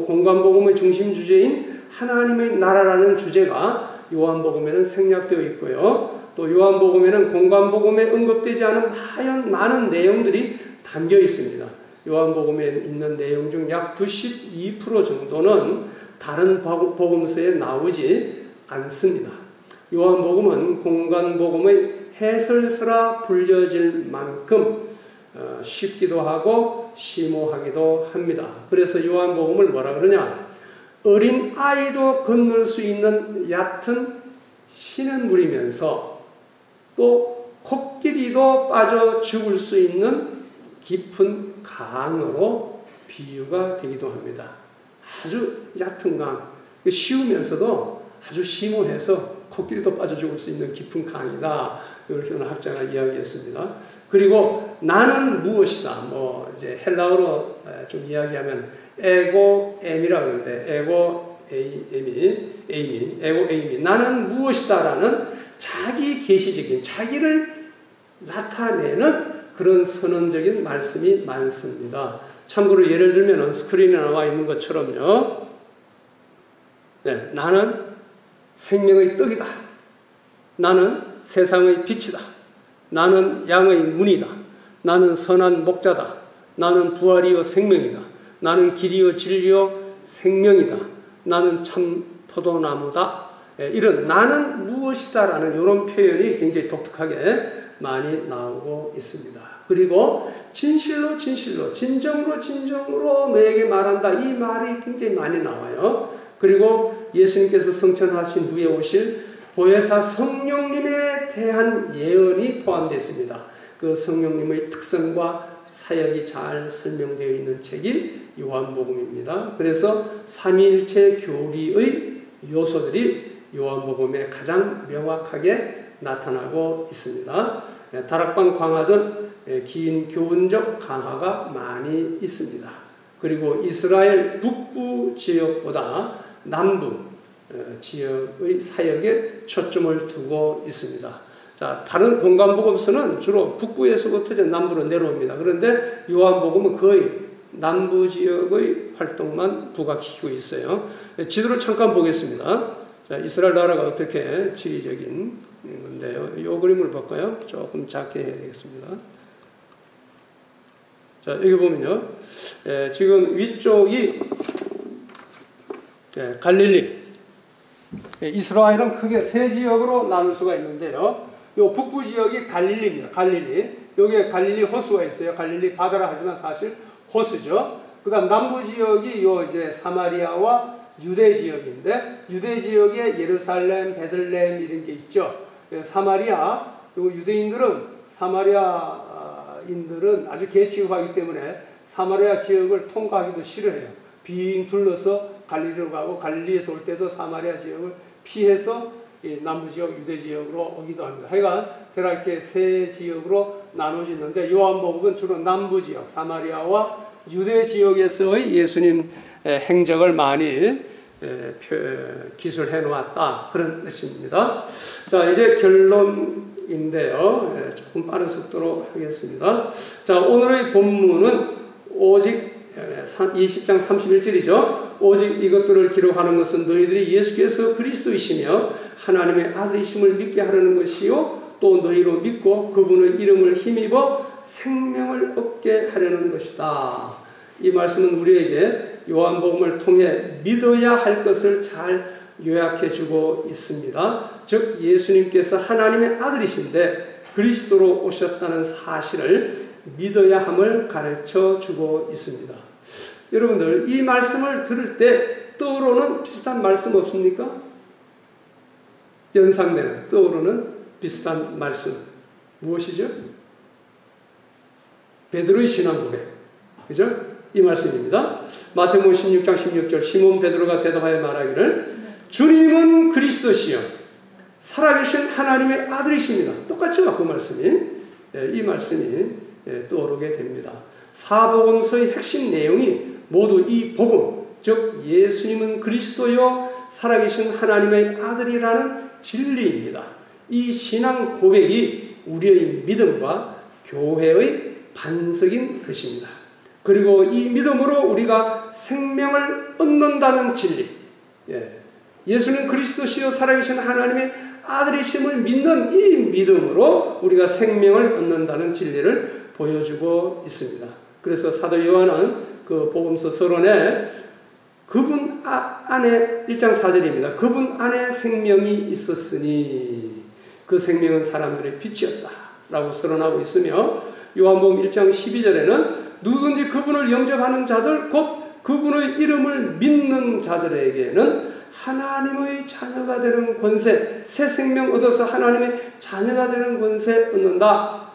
공관복음의 중심 주제인 하나님의 나라라는 주제가 요한복음에는 생략되어 있고요. 또 요한복음에는 공관복음에 언급되지 않은 많은 내용들이 담겨 있습니다. 요한복음에 있는 내용 중 약 92% 정도는 다른 복음서에 나오지 않습니다. 요한복음은 공관복음의 해설서라 불려질 만큼 쉽기도 하고 심오하기도 합니다. 그래서 요한복음을 뭐라 그러냐? 어린 아이도 건널 수 있는 얕은 시냇물이면서 또 코끼리도 빠져 죽을 수 있는 깊은 강으로 비유가 되기도 합니다. 아주 얕은 강, 쉬우면서도 아주 심오해서 코끼리도 빠져 죽을 수 있는 깊은 강이다. 이렇게 학자가 이야기했습니다. 그리고 나는 무엇이다. 이제 헬라어로 좀 이야기하면 에고엠이라고 하는데 에고에임이 나는 무엇이다라는 자기 계시적인 자기를 나타내는 그런 선언적인 말씀이 많습니다. 참고로 예를 들면 스크린에 나와 있는 것처럼요. 네, 나는 생명의 떡이다. 나는 세상의 빛이다. 나는 양의 문이다. 나는 선한 목자다. 나는 부활이요 생명이다. 나는 길이요 진리요 생명이다. 나는 참 포도나무다. 이런 나는 무엇이다라는 이런 표현이 굉장히 독특하게 많이 나오고 있습니다. 그리고 진실로 진정으로 너에게 말한다. 이 말이 굉장히 많이 나와요. 그리고 예수님께서 성천하신 후에 오실 보혜사 성령님에 대한 예언이 포함되어 있습니다. 그 성령님의 특성과 사역이 잘 설명되어 있는 책이 요한복음입니다. 그래서 삼위일체 교리의 요소들이 요한복음에 가장 명확하게 나타나고 있습니다. 다락방 강화든 긴 교훈적 강화가 많이 있습니다. 그리고 이스라엘 북부 지역보다 남부 지역의 사역에 초점을 두고 있습니다. 자, 다른 공관복음서는 주로 북부에서부터 이제 남부로 내려옵니다. 그런데 요한복음은 거의 남부 지역의 활동만 부각시키고 있어요. 지도를 잠깐 보겠습니다. 자, 이스라엘 나라가 어떻게 지리적인 건데요. 이 그림을 볼까요? 조금 작게 해야 되겠습니다. 자, 여기 보면요. 지금 위쪽이 갈릴리. 이스라엘은 크게 세 지역으로 나눌 수가 있는데요. 요 북부 지역이 갈릴리입니다. 갈릴리. 여기에 갈릴리 호수가 있어요. 갈릴리 바다라 하지만 사실 호수죠. 그 다음 남부 지역이 이제 사마리아와 유대 지역인데, 유대 지역에 예루살렘, 베들레헴 이런 게 있죠. 사마리아, 그리고 유대인들은 사마리아인들은 아주 개취급하기 때문에 사마리아 지역을 통과하기도 싫어해요. 빙 둘러서 갈릴리로 가고, 갈릴리에서 올 때도 사마리아 지역을 피해서 남부 지역, 유대 지역으로 오기도 합니다. 하여간 대략 이렇게 세 지역으로 나눠지는데, 요한복음은 주로 남부 지역, 사마리아와 유대 지역에서의 예수님 행적을 많이 기술해 놓았다, 그런 뜻입니다. 자, 이제 결론인데요. 조금 빠른 속도로 하겠습니다. 자, 오늘의 본문은 오직 20장 31절이죠. 오직 이것들을 기록하는 것은 너희들이 예수께서 그리스도이시며 하나님의 아들이심을 믿게 하려는 것이요, 또 너희로 믿고 그분의 이름을 힘입어 생명을 얻게 하려는 것이다. 이 말씀은 우리에게 요한복음을 통해 믿어야 할 것을 잘 요약해 주고 있습니다. 즉 예수님께서 하나님의 아들이신데 그리스도로 오셨다는 사실을 믿어야 함을 가르쳐 주고 있습니다. 여러분들 이 말씀을 들을 때 떠오르는 비슷한 말씀 없습니까? 연상되는 떠오르는 비슷한 말씀 무엇이죠? 베드로의 신앙 고백, 그죠? 이 말씀입니다. 마태복음 16장 16절 시몬 베드로가 대답하여 말하기를 주님은 그리스도시요 살아계신 하나님의 아들이십니다. 똑같죠? 그 말씀이. 이 말씀이 떠오르게 됩니다. 사복음서의 핵심 내용이 모두 이 복음, 즉 예수님은 그리스도요 살아계신 하나님의 아들이라는 진리입니다. 이 신앙 고백이 우리의 믿음과 교회의 반석인 것입니다. 그리고 이 믿음으로 우리가 생명을 얻는다는 진리, 예수는 그리스도시요 살아계신 하나님의 아들이심을 믿는 이 믿음으로 우리가 생명을 얻는다는 진리를 보여주고 있습니다. 그래서 사도 요한은 그 복음서 서론에 그분 안에 1장 4절입니다. 그분 안에 생명이 있었으니 그 생명은 사람들의 빛이었다 라고 서론하고 있으며 요한복음 1장 12절에는 누구든지 그분을 영접하는 자들 곧 그분의 이름을 믿는 자들에게는 하나님의 자녀가 되는 권세, 새 생명 얻어서 하나님의 자녀가 되는 권세 얻는다.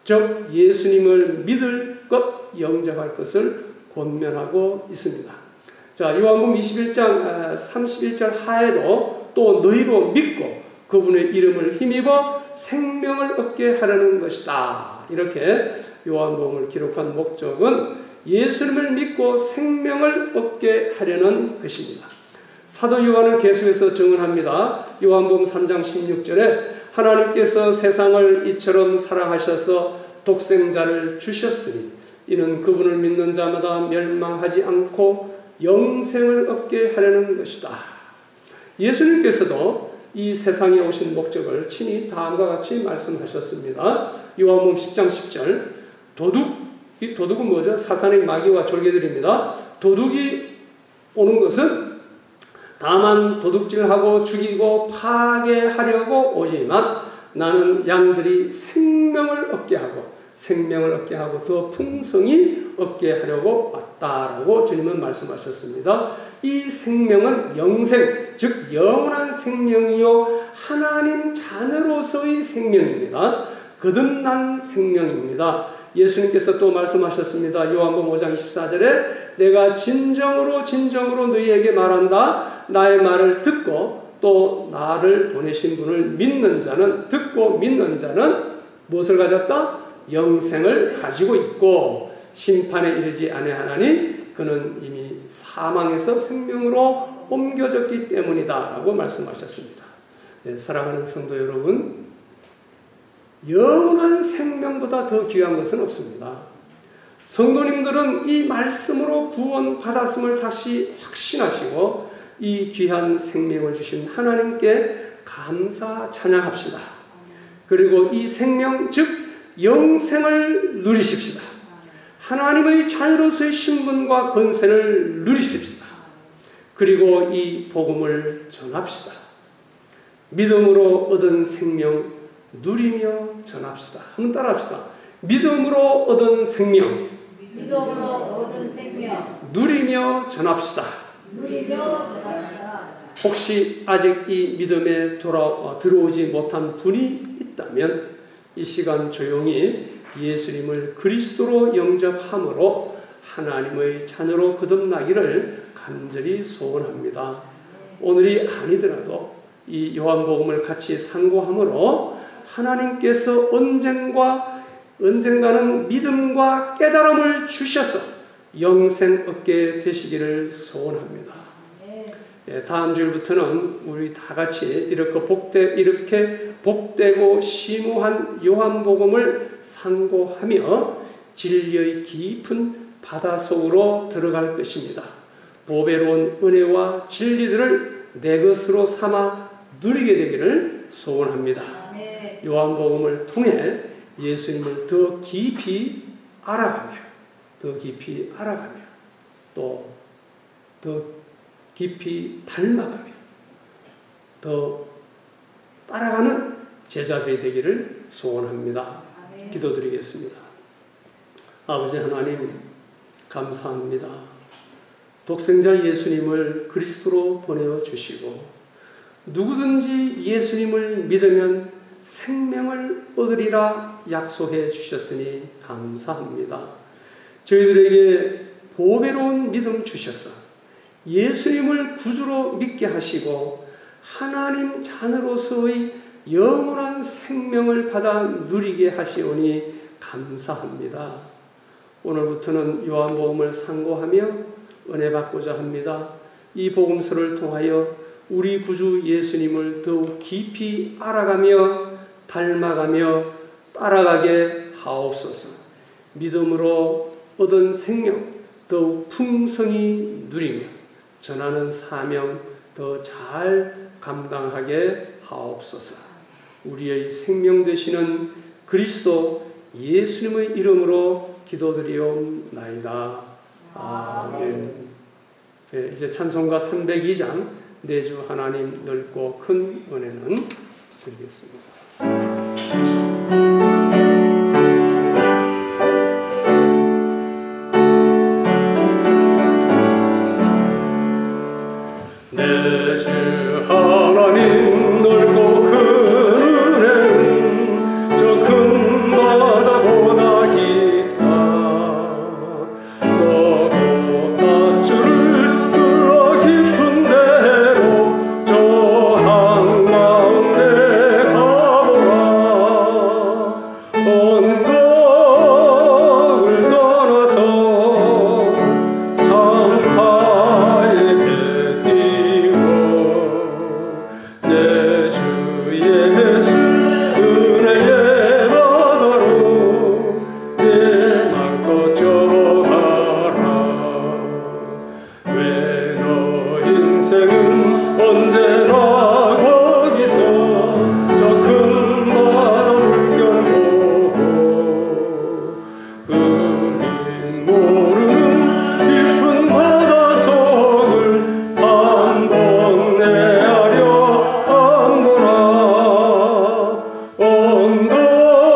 즉 예수님을 믿을 것, 영접할 것을 권면하고 있습니다. 자, 요한복음 21장 31절 하에도 또 너희로 믿고 그분의 이름을 힘입어 생명을 얻게 하려는 것이다. 이렇게 요한복음을 기록한 목적은 예수님을 믿고 생명을 얻게 하려는 것입니다. 사도 요한은 계속해서 증언합니다. 요한복음 3장 16절에 하나님께서 세상을 이처럼 사랑하셔서 독생자를 주셨으니 이는 그분을 믿는 자마다 멸망하지 않고 영생을 얻게 하려는 것이다. 예수님께서도 이 세상에 오신 목적을 친히 다음과 같이 말씀하셨습니다. 요한복음 10장 10절 이 도둑은 뭐죠? 사탄의 마귀와 졸개들입니다. 도둑이 오는 것은 다만 도둑질하고 죽이고 파괴하려고 오지만 나는 양들이 생명을 얻게 하고 더 풍성히 얻게 하려고 왔다라고 주님은 말씀하셨습니다. 이 생명은 영생, 즉 영원한 생명이요 하나님 자녀로서의 생명입니다. 거듭난 생명입니다. 예수님께서 또 말씀하셨습니다. 요한복음 5장 24절에 내가 진정으로 너희에게 말한다. 나의 말을 듣고 또 나를 보내신 분을 믿는 자는 무엇을 가졌다? 영생을 가지고 있고 심판에 이르지 아니하나니 그는 이미 사망에서 생명으로 옮겨졌기 때문이다 라고 말씀하셨습니다. 사랑하는 성도 여러분, 영원한 생명보다 더 귀한 것은 없습니다. 성도님들은 이 말씀으로 구원받았음을 다시 확신하시고 이 귀한 생명을 주신 하나님께 감사 찬양합시다. 그리고 이 생명 즉 영생을 누리십시다. 하나님의 자녀로서의 신분과 권세를 누리십시다. 그리고 이 복음을 전합시다. 믿음으로 얻은 생명 누리며 전합시다. 한번 따라합시다. 믿음으로 얻은 생명 누리며 전합시다. 혹시 아직 이 믿음에 들어오지 못한 분이 있다면 이 시간 조용히 예수님을 그리스도로 영접함으로 하나님의 자녀로 거듭나기를 간절히 소원합니다. 오늘이 아니더라도 이 요한복음을 같이 상고함으로 하나님께서 언젠가는 믿음과 깨달음을 주셔서 영생 얻게 되시기를 소원합니다. 다음 주일부터는 우리 다 같이 이렇게 복되고 심오한 요한복음을 상고하며 진리의 깊은 바다 속으로 들어갈 것입니다. 보배로운 은혜와 진리들을 내 것으로 삼아 누리게 되기를 소원합니다. 요한복음을 통해 예수님을 더 깊이 알아가며 또 더 깊이 닮아가며 더 따라가는 제자들이 되기를 소원합니다. 기도드리겠습니다. 아버지 하나님 감사합니다. 독생자 예수님을 그리스도로 보내어 주시고 누구든지 예수님을 믿으면 생명을 얻으리라 약속해 주셨으니 감사합니다. 저희들에게 보배로운 믿음 주셔서 예수님을 구주로 믿게 하시고 하나님 자녀로서의 영원한 생명을 받아 누리게 하시오니 감사합니다. 오늘부터는 요한복음을 상고하며 은혜 받고자 합니다. 이 복음서를 통하여 우리 구주 예수님을 더욱 깊이 알아가며 닮아가며 따라가게 하옵소서. 믿음으로 얻은 생명 더욱 풍성히 누리며 전하는 사명 더 잘 감당하게 하옵소서. 우리의 생명 되시는 그리스도 예수님의 이름으로 기도드리옵나이다. 아멘. 네, 이제 찬송가 302장 내 주 하나님 넓고 큰 은혜는 드리겠습니다. 내 주 하나님 넓고 큰 은혜는 저 큰 바다보다 깊다. 너도 밧줄을 끌어 깊은 데로 저 한가운데 가보라. 언덕을 떠나서 창가에 배 띄고 내 주 예수 은혜의 바다로 내 맘껏 져가라. 왜 너 인생은 언제나 거기서 저 큰 바다 물결 보고 흐린 모르는 깊은 바닷속을 한번 내아려 안보라.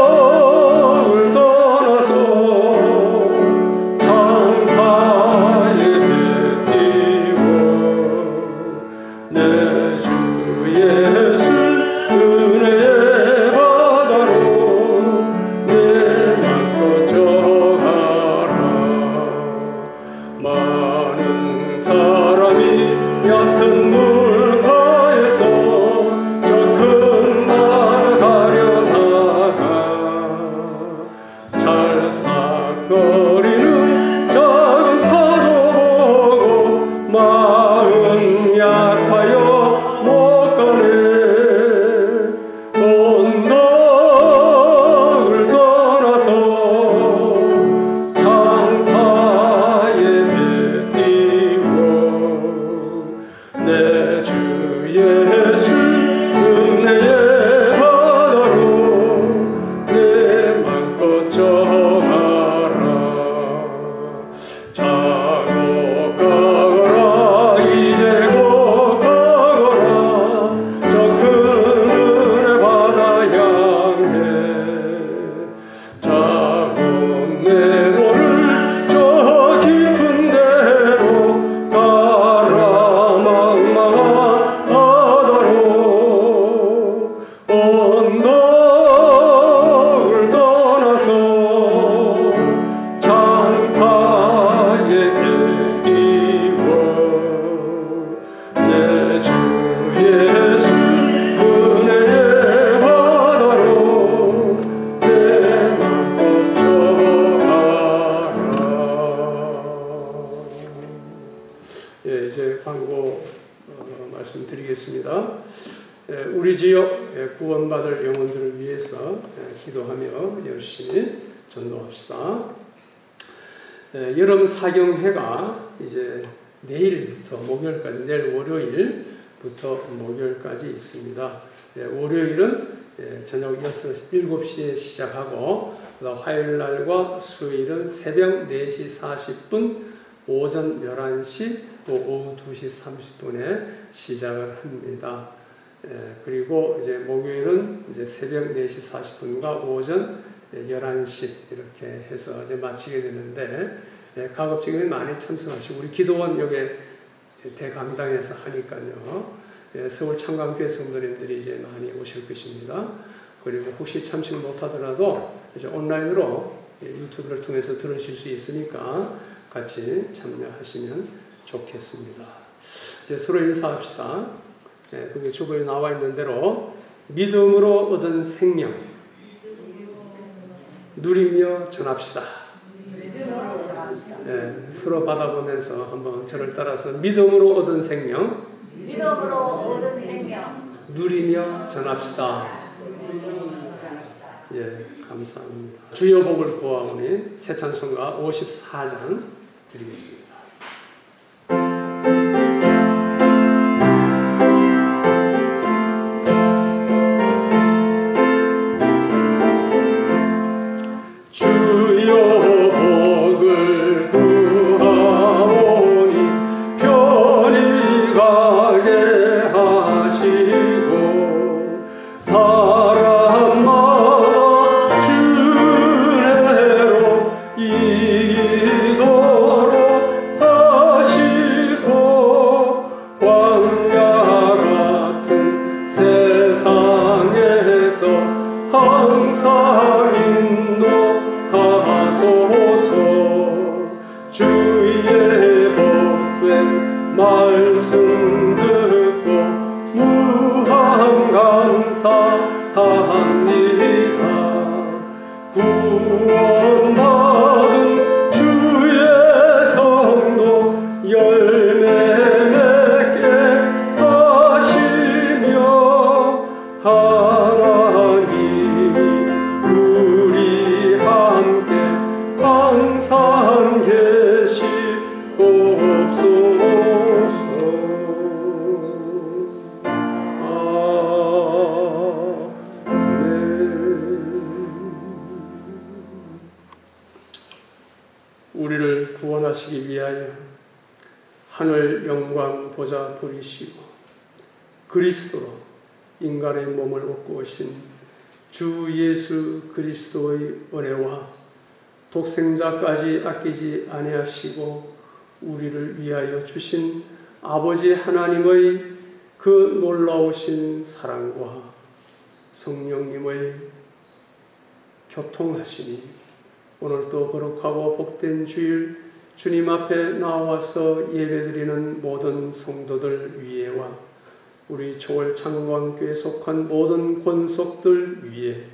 언덕을 떠나서 창가에 배 띄고 내 주 예수 은혜의 바다로 내 맘껏 져가라. 많은 사람이 얕은 물가에서 저 큰 바다 가려다가 찰싹거리는 작은 파도 보고 마음 약하여 못 가네. 언덕을 떠나서 창가에 배 띄고 내 주 예수 은혜의 바다로 내 맘껏 져가라. 자고 가거라 이제 곧 가거라. 저 큰 은혜 바다 향해 작은 내 돌을 저 깊은 데로 가라. 망망한 바다로 언덕을 떠나서 창가에 배 띄고 내 주 예수 은혜의 바다로 내 맘껏 져가라. 예, 이제 광고 말씀드리겠습니다. 우리 지역 구원받을 영혼들을 위해서 기도하며 열심히 전도합시다. 여름 사경회가 이제 내일부터 목요일까지, 내일 월요일부터 목요일까지 있습니다. 월요일은 저녁 7시에 시작하고 화요일 날과 수요일은 새벽 4시 40분, 오전 11시, 또 오후 2시 30분에 시작을 합니다. 그리고 이제 목요일은 이제 새벽 4시 40분과 오전 11시 이렇게 해서 이제 마치게 되는데, 가급적이면 많이 참석하시고 우리 기도원 여기 대강당에서 하니까요. 서울 창광교회 성도님들이 이제 많이 오실 것입니다. 그리고 혹시 참석 못하더라도 이제 온라인으로 유튜브를 통해서 들으실 수 있으니까 같이 참여하시면 좋겠습니다. 이제 서로 인사합시다. 거기 주보에 나와 있는 대로 믿음으로 얻은 생명 누리며 전합시다. 서로 받아보면서 한번 저를 따라서 믿음으로 얻은 생명 누리며 전합시다. 감사합니다. 주여 복을 구하오니 새 찬송가 54장 드리겠습니다. 말씀 듣고 무한 감사합니다. 구원받은 주의 성도 열매 맺게 하시며 하나님이 우리 함께 항상 계시옵소서. 우리를 구원하시기 위하여 하늘 영광 보좌 버리시고 그리스도로 인간의 몸을 얻고 오신 주 예수 그리스도의 은혜와 독생자까지 아끼지 아니하시고 우리를 위하여 주신 아버지 하나님의 그 놀라우신 사랑과 성령님의 교통하심이 오늘도 거룩하고 복된 주일 주님 앞에 나와서 예배드리는 모든 성도들 위에와 우리 초월 창광교회에 속한 모든 권속들 위에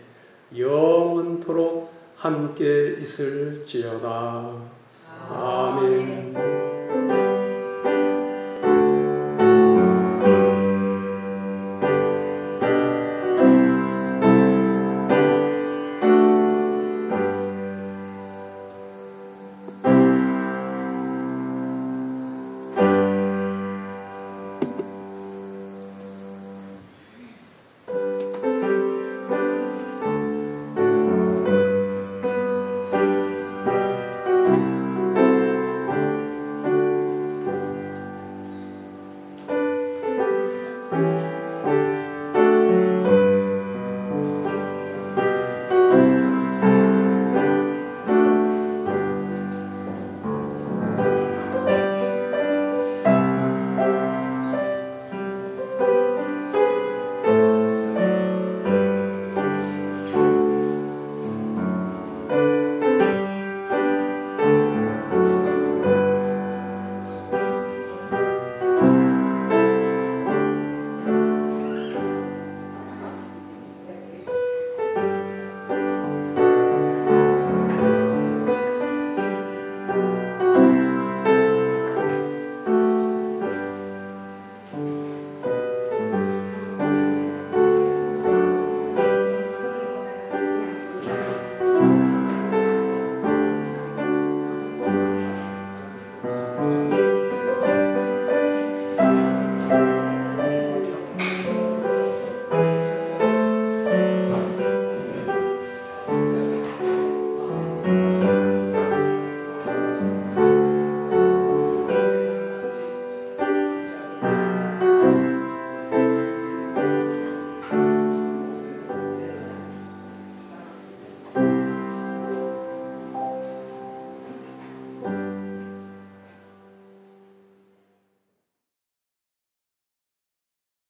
영원토록 함께 있을지어다. 아멘. 네.